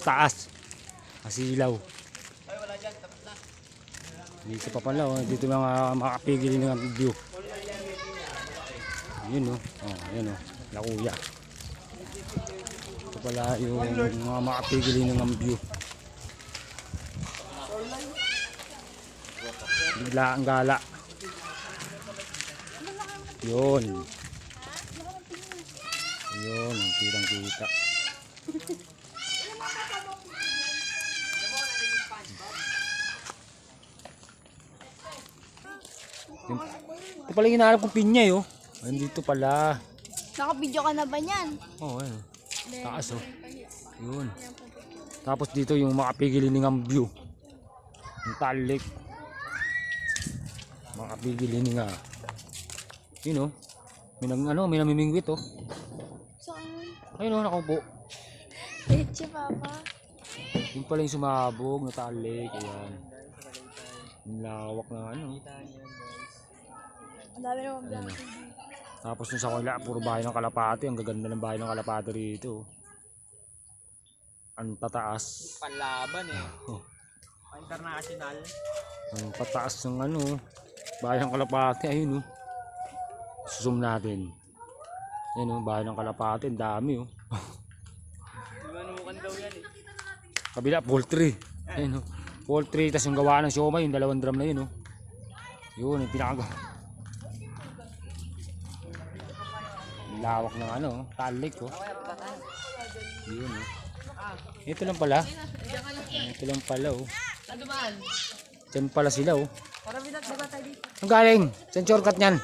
Taas. Masilaw. Dito pa pala, oh. Dito mga makapigil ng view. Yun, oh. Oh, yun, oh. Lakuya. Ito pala yung mga makapigil ng view. Bigla ang gala. Yun. Yun, kitang kita. Ito pala yung hinahanap kong pinya, oh. Andito pala. Naka-video ka na ba niyan? Oo, ayun. Taas, oh. Yun. Tapos dito yung makapigilin ng view. Yung talik. Makapigilin nga. Yun, oh. May namimingwit, oh. Saan? Ayun, oh, nakaupo. Leche, Papa. Yung pala yung sumabog na talik. Ayan. Yung lawak na ano. Ang dami naman Ayan, vlog. oh. Tapos dun sa kanila, puro bahay ng kalapati. Ang gaganda ng bahay ng kalapati rito. Ang tataas. Panlaban eh. Oh. International. Ang tataas ng ano, bahay ng kalapati. Ayun, oh. Zoom natin. Ayun, oh, bahay ng kalapati. Ang dami, oh. Manukan daw yan eh. Kabila, poultry. Ayun, oh. Poultry, tas yung gawa ng siomay, yung 2 drum na yun, oh. Yun, yung pinakagawa. Lawak ng ano, talik, oh. Yun, oh. Ito lang pala. Ito lang pala, oh. Diyan pala sila, oh. Ang galing. Saan shortcut niyan?